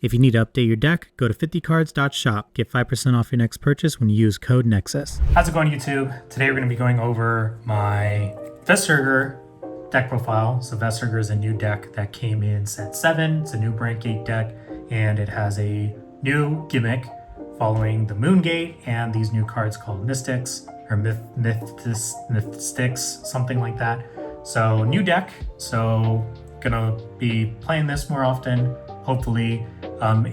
If you need to update your deck, go to 50cards.shop. Get 5% off your next purchase when you use code NEXUS. How's it going, YouTube? Today we're going to be going over my Veissrugr deck profile. So Veissrugr is a new deck that came in set 7. It's a new Branch Gate deck, and it has a new gimmick following the Moon Gate and these new cards called Mystics or Mythics, something like that. So new deck. So gonna be playing this more often, hopefully.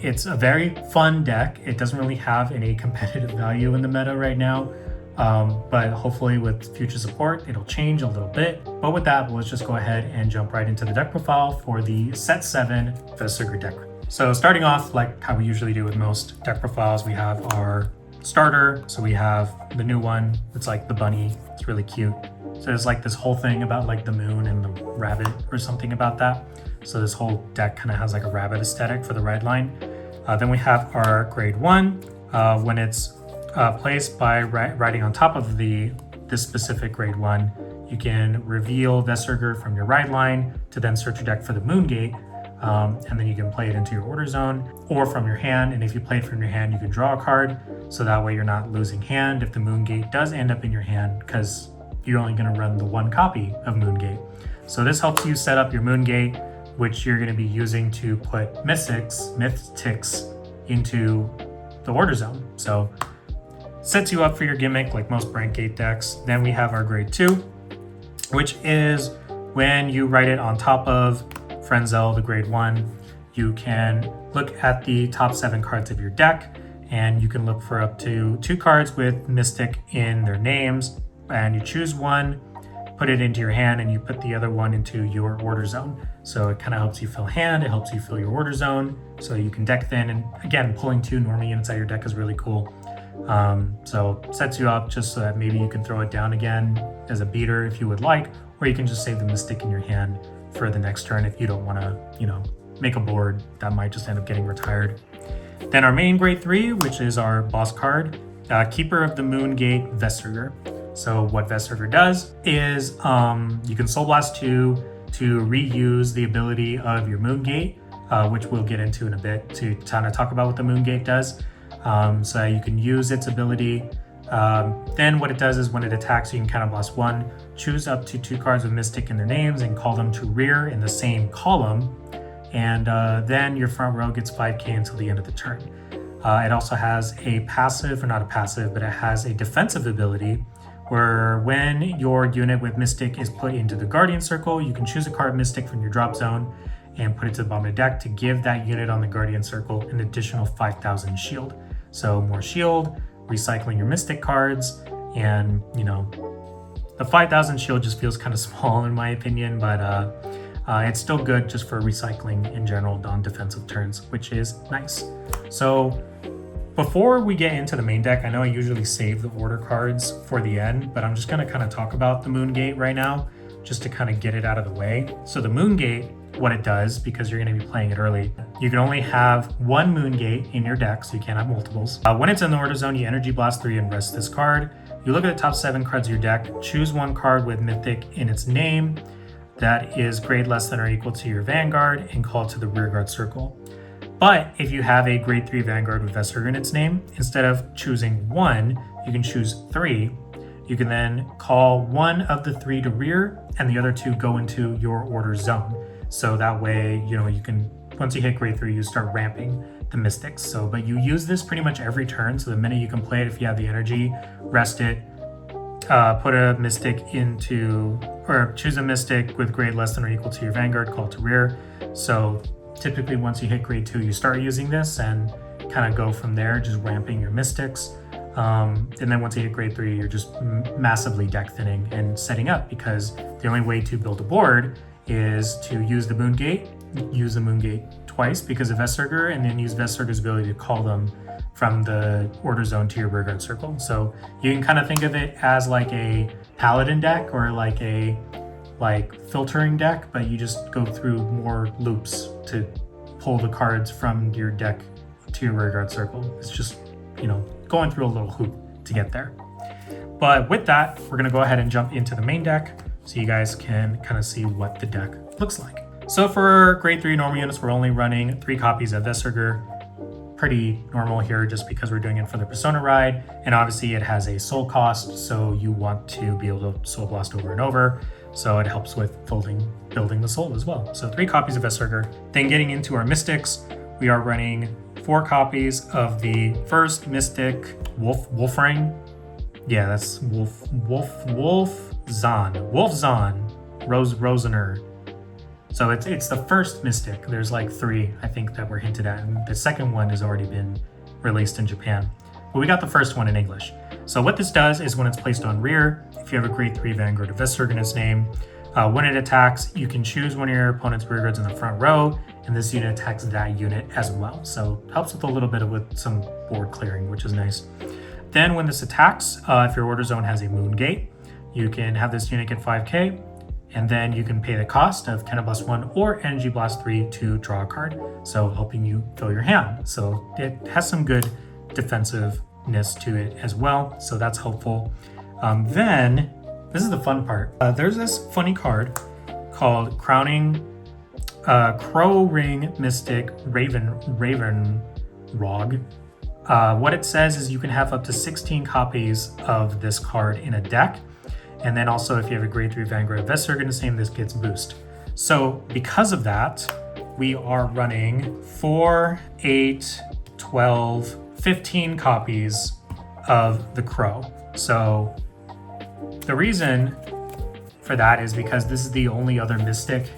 It's a very fun deck. It doesn't really have any competitive value in the meta right now, but hopefully with future support it'll change a little bit. But with that, let's just go ahead and jump right into the deck profile for the set 7 Veissrugr deck. So starting off, like how we usually do with most deck profiles, we have our starter. So we have the new one. It's like the bunny. It's really cute. So there's like this whole thing about like the moon and the rabbit or something about that. So this whole deck kind of has like a rabbit aesthetic for the red line. Then we have our grade 1. When it's placed by writing on top of this specific grade 1, you can reveal Veissrugr from your right line to then search your deck for the Moon Gate. And then you can play it into your order zone or from your hand. And if you play it from your hand, you can draw a card. So that way you're not losing hand if the Moon Gate does end up in your hand, because you're only going to run the one copy of Moon Gate. So this helps you set up your Moon Gate, which you're going to be using to put Mythics into the order zone. So sets you up for your gimmick like most Branch Gate decks. Then we have our grade 2, which is when you write it on top of Frenzel, the grade 1, you can look at the top 7 cards of your deck, and you can look for up to 2 cards with Mystic in their names, and you choose one, put it into your hand, and you put the other one into your order zone. So it kind of helps you fill hand, it helps you fill your order zone, so you can deck thin. And again, pulling 2 normal units out of your deck is really cool. So sets you up just so that maybe you can throw it down again as a beater if you would like, or you can just save the Mystic in your hand for the next turn if you don't want to, make a board that might just end up getting retired. Then our main grade 3, which is our boss card, Keeper of the Moon Gate, Veissrugr. So what Veissrugr does is you can Soul Blast 2 to reuse the ability of your Moon Gate, which we'll get into in a bit to kind of talk about what the Moon Gate does. So you can use its ability. Then what it does is when it attacks, you can counter blast 1, choose up to 2 cards with Mystic in their names and call them to rear in the same column. And then your front row gets 5k until the end of the turn. It also has a passive, or not a passive, but it has a defensive ability where when your unit with Mystic is put into the Guardian Circle, you can choose a card Mystic from your drop zone and put it to the bottom of the deck to give that unit on the Guardian Circle an additional 5,000 shield. So more shield, recycling your Mystic cards, and the 5,000 shield just feels kind of small in my opinion, but it's still good just for recycling in general on defensive turns, which is nice. So before we get into the main deck, I know I usually save the order cards for the end, but I'm just going to kind of talk about the Moon Gate right now, just to kind of get it out of the way. So the Moon Gate, what it does, because you're going to be playing it early, you can only have 1 Moon Gate in your deck, so you can't have multiples. When it's in the order zone, you Energy Blast 3 and rest this card. You look at the top 7 cards of your deck, choose 1 card with Mythic in its name that is grade less than or equal to your Vanguard and call it to the rearguard circle. But if you have a grade 3 Vanguard with Veissrugr in its name, instead of choosing 1, you can choose 3. You can then call 1 of the 3 to rear, and the other 2 go into your order zone. So that way, you can, once you hit grade 3, you start ramping the Mystics. So, but you use this pretty much every turn. So the minute you can play it, if you have the energy, rest it, put a Mystic into, or choose a Mystic with grade less than or equal to your Vanguard, call it to rear. So typically once you hit grade 2, you start using this and kind of go from there, just ramping your Mystics. And then once you hit grade 3, you're just massively deck thinning and setting up, because the only way to build a board is to use the Moon Gate, use the Moon Gate twice because of Veissrugr, and then use Veissrugr's ability to call them from the order zone to your rearguard circle. So you can kind of think of it as like a paladin deck or like a filtering deck, but you just go through more loops to pull the cards from your deck to your rearguard circle. It's just, going through a little hoop to get there. But with that, we're going to go ahead and jump into the main deck so you guys can kind of see what the deck looks like. So for grade 3 normal units, we're only running 3 copies of Veissrugr. Pretty normal here just because we're doing it for the Persona ride, and obviously it has a soul cost, so you want to be able to soul blast over and over, so it helps with building the soul as well. So 3 copies of Veissrugr. Then getting into our mystics, we are running 4 copies of the first mystic Wolfrang. Yeah, that's Wolfzahn Rosener. So it's the first mystic. There's like 3, I think, that were hinted at, and the second one has already been released in Japan. But we got the first one in English. So what this does is when it's placed on rear, if you have a grade 3 Vanguard of Veissrugr in its name, when it attacks, you can choose one of your opponent's rear guards in the front row, and this unit attacks that unit as well. So helps with a little bit with some board clearing, which is nice. Then when this attacks, if your order zone has a moon gate, you can have this unit get 5k, and then you can pay the cost of Cannon Blast 1 or Energy Blast 3 to draw a card, so helping you fill your hand. So it has some good defensiveness to it as well, so that's helpful. Then, this is the fun part. There's this funny card called Crowning Crow Ring Mystic Ravenrog. What it says is you can have up to 16 copies of this card in a deck. And then also if you have a grade 3 Vanguard of Veissrugr in the same, this gets boost. So because of that, we are running 4, 8, 12, 15 copies of the Crow. So the reason for that is because this is the only other mystic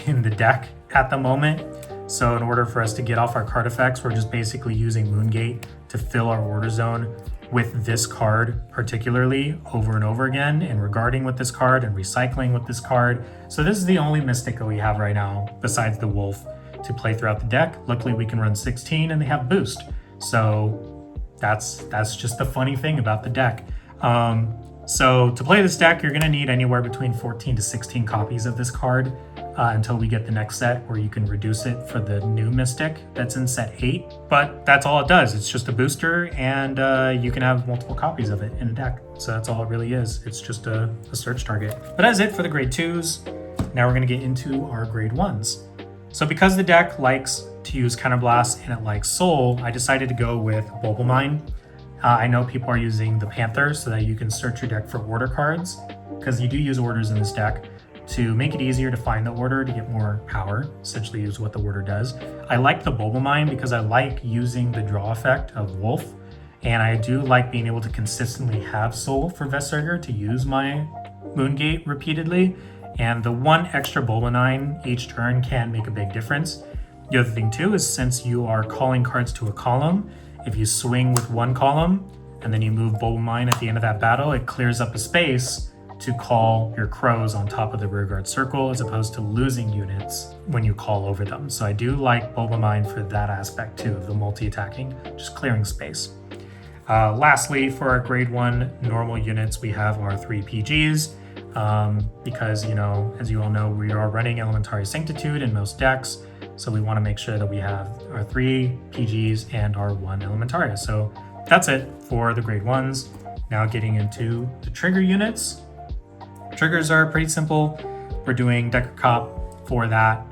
in the deck at the moment. So in order for us to get off our card effects, we're just basically using Moongate to fill our order zone with this card particularly over and over again, and regarding with this card and recycling with this card. So this is the only mystic that we have right now besides the wolf to play throughout the deck. Luckily we can run 16 and they have boost. So that's just the funny thing about the deck. So to play this deck, you're gonna need anywhere between 14 to 16 copies of this card until we get the next set where you can reduce it for the new mystic that's in set 8. But that's all it does. It's just a booster, and you can have multiple copies of it in a deck. So that's all it really is. It's just a search target. But that's it for the grade 2s. Now we're gonna get into our grade 1s. So because the deck likes to use Counterblast and it likes Soul, I decided to go with Bulbamine. I know people are using the Panther so that you can search your deck for order cards, because you do use orders in this deck to make it easier to find the order to get more power, essentially is what the order does. I like the Bulbamine because I like using the draw effect of Wolf, and I do like being able to consistently have Soul for Veissrugr to use my Moongate repeatedly, and the one extra Bulbamine each turn can make a big difference. The other thing too is since you are calling cards to a column, if you swing with one column and then you move Bulbamine at the end of that battle, it clears up a space to call your crows on top of the rearguard circle as opposed to losing units when you call over them. So I do like Bulbamine for that aspect too, of the multi-attacking, just clearing space. Lastly, for our grade 1 normal units, we have our 3 PGs because, you know, as you all know, we are running Elementary Sanctitude in most decks. So we want to make sure that we have our 3 PGs and our 1 Elementaria. So that's it for the grade 1s. Now getting into the trigger units. Triggers are pretty simple. We're doing Decker Cop for that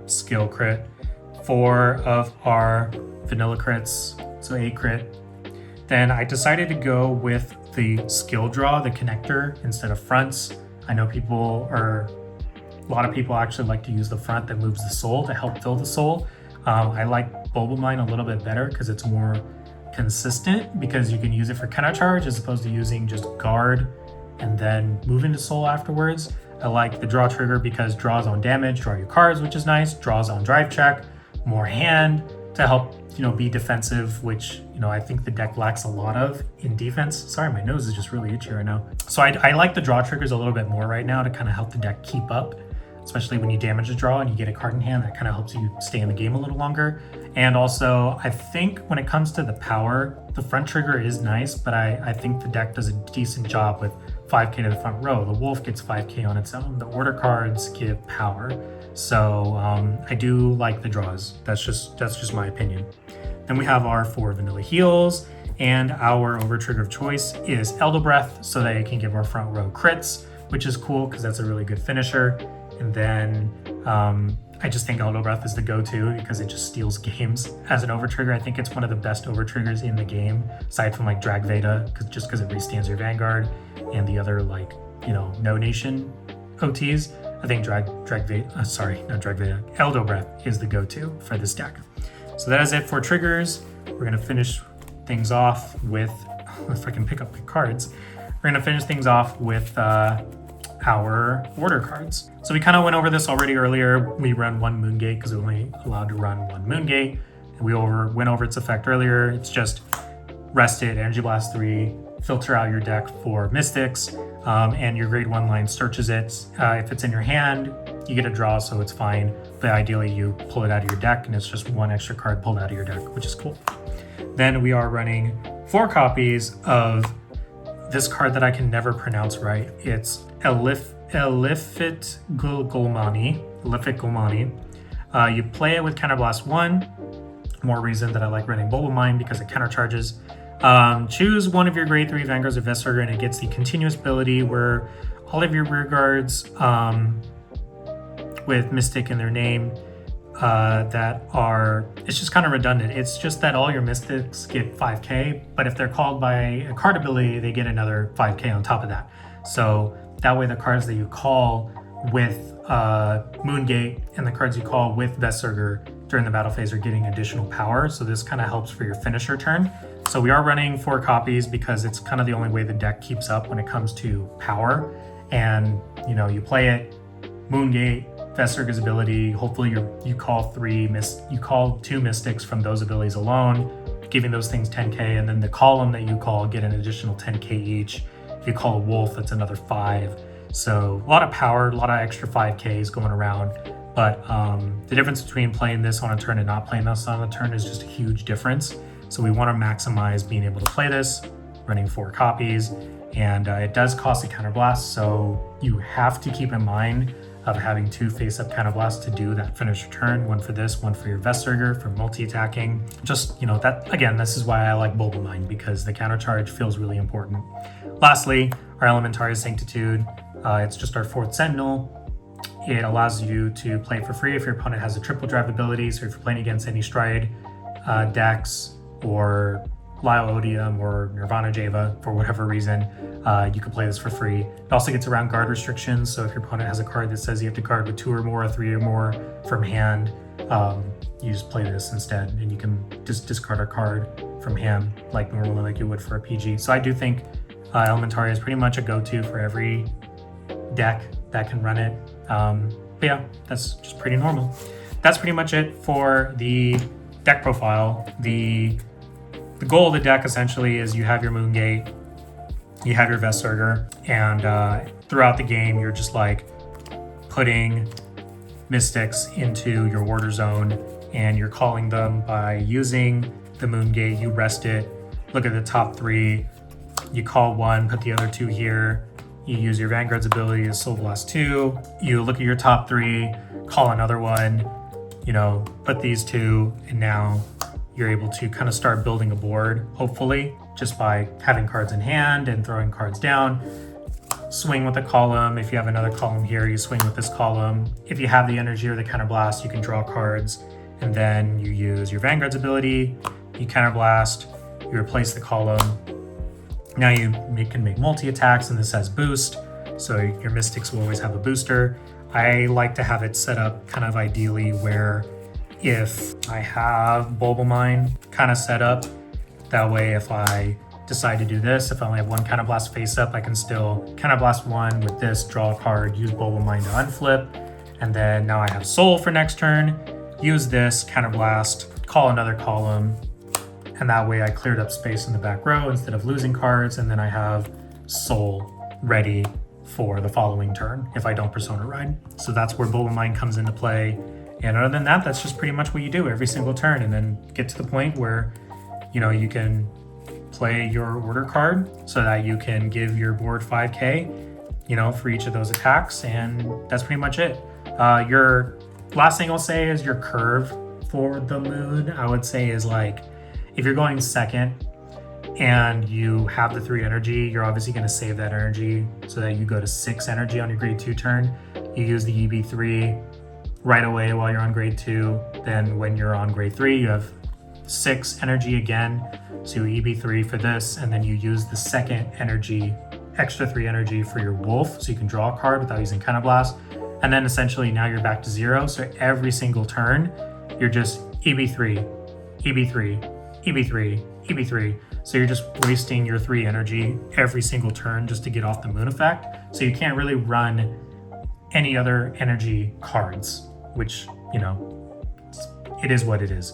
skill crit. 4 of our vanilla crits, so 8 crit. Then I decided to go with the skill draw, the connector, instead of fronts. I know a lot of people actually like to use the front that moves the soul to help fill the soul. I like Bulbamine a little bit better because it's more consistent, because you can use it for counter charge as opposed to using just guard and then move into soul afterwards. I like the draw trigger because draws on damage, draw your cards, which is nice, draws on drive check, more hand to help, you know, be defensive, which, you know, I think the deck lacks a lot of in defense. Sorry, my nose is just really itchy right now. So I like the draw triggers a little bit more right now to kind of help the deck keep up, especially when you damage a draw and you get a card in hand. That kind of helps you stay in the game a little longer. And also, I think when it comes to the power, the front trigger is nice, but I think the deck does a decent job with 5k to the front row. The wolf gets 5k on its own. The order cards give power. So I do like the draws. That's just my opinion. Then we have our 4 vanilla heals, and our over trigger of choice is Elder Breath, so that it can give our front row crits, which is cool because that's a really good finisher. And then I just think Elder Breath is the go-to because it just steals games as an overtrigger. I think it's one of the best overtriggers in the game, aside from like Drag Veda, just because it restands your Vanguard and the other like, no nation OTs. I think Elder Breath is the go-to for this deck. So that is it for triggers. We're gonna finish things off with, if I can pick up the cards, we're gonna finish things off with our order cards. So we kind of went over this already earlier. We run one Moongate because we're only allowed to run one Moongate. And we went over its effect earlier. It's just rest it, Energy Blast 3, filter out your deck for Mystics, and your grade 1 line searches it. If it's in your hand, you get a draw, so it's fine. But ideally you pull it out of your deck and it's just one extra card pulled out of your deck, which is cool. Then we are running 4 copies of this card that I can never pronounce right. It's Elifit Gulmani. You play it with Counterblast 1. More reason that I like running Bulba Mine because it countercharges. Choose one of your grade 3 Vanguards or Veissrugr, and it gets the continuous ability where all of your rear guards with Mystic in their name it's just kind of redundant. It's just that all your Mystics get 5k, but if they're called by a card ability, they get another 5k on top of that. So that way the cards that you call with Moongate and the cards you call with Veissrugr during the battle phase are getting additional power. So this kind of helps for your finisher turn. So we are running 4 copies because it's kind of the only way the deck keeps up when it comes to power. And you play it, Moongate, Veissrugr's ability, hopefully you call 2 Mystics from those abilities alone, giving those things 10k, and then the column that you call get an additional 10k each. If you call a Wolf, that's another 5. So a lot of power, a lot of extra 5ks going around. But the difference between playing this on a turn and not playing this on a turn is just a huge difference. So we want to maximize being able to play this, running 4 copies, and it does cost a counterblast, so you have to keep in mind of having 2 face-up counterblasts to do that finisher turn, one for this, one for your Veissrugr for multi-attacking. Just, that again, this is why I like Bulba Mine, because the countercharge feels really important. Lastly, our Elementarius Sanctitude. It's just our 4th Sentinel. It allows you to play for free if your opponent has a triple drive ability, so if you're playing against any Stride decks or Lyle Odium or Nirvana Java for whatever reason, you can play this for free. It also gets around guard restrictions, so if your opponent has a card that says you have to guard with 2 or more, 3 or more from hand, you just play this instead, and you can just discard a card from hand like normally, like you would for a PG. So I do think Elementari is pretty much a go-to for every deck that can run it. But yeah, that's just pretty normal. That's pretty much it for the deck profile. The goal of the deck essentially is you have your Moongate, you have your Veissrugr, and throughout the game you're just like putting Mystics into your order zone, and you're calling them by using the Moongate. You rest it, look at the top 3, you call 1, put the other 2 here, you use your Vanguard's ability to Soul Blast 2, you look at your top 3, call another one, put these 2, and now you're able to kind of start building a board, hopefully, just by having cards in hand and throwing cards down. Swing with the column. If you have another column here, you swing with this column. If you have the energy or the counterblast, you can draw cards, and then you use your Vanguard's ability, you counterblast, you replace the column. Now you can make multi-attacks, and this has boost, so your Mystics will always have a booster. I like to have it set up kind of ideally where if I have Bulba Mine kind of set up, that way if I decide to do this, if I only have 1 counterblast face up, I can still counterblast 1 with this, draw a card, use Bulba Mine to unflip, and then now I have Soul for next turn, use this, counterblast, call another column, and that way I cleared up space in the back row instead of losing cards, and then I have Soul ready for the following turn if I don't Persona Ride. So that's where Bulba Mine comes into play. And other than that, that's just pretty much what you do every single turn, and then get to the point where, you can play your order card so that you can give your board 5k, for each of those attacks, and that's pretty much it. Your last thing I'll say is your curve for the moon, I would say, is like, if you're going second and you have the 3 energy, you're obviously going to save that energy so that you go to 6 energy on your grade 2 turn. you use the EB3 right away while you're on grade 2. Then when you're on grade 3, you have 6 energy again. So you EB3 for this, and then you use the second energy, extra 3 energy for your wolf, so you can draw a card without using Counterblast. And then essentially now you're back to 0. So every single turn, you're just EB3, EB3, EB3, EB3. So you're just wasting your 3 energy every single turn just to get off the moon effect. So you can't really run any other energy cards, which, you know, it is what it is.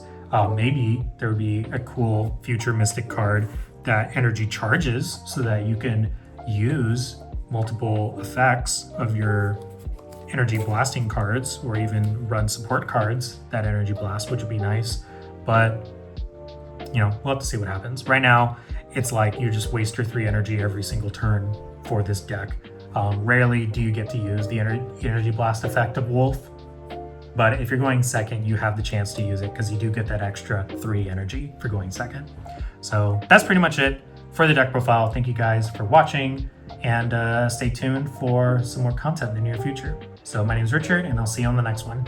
Maybe there would be a cool future Mystic card that energy charges so that you can use multiple effects of your energy blasting cards, or even run support cards that energy blast, which would be nice. But, you know, we'll have to see what happens. Right now, it's like you just waste your 3 energy every single turn for this deck. Rarely do you get to use the energy blast effect of Wolf. But if you're going second, you have the chance to use it because you do get that extra 3 energy for going second. So that's pretty much it for the deck profile. Thank you guys for watching, and stay tuned for some more content in the near future. So my name is Richard, and I'll see you on the next one.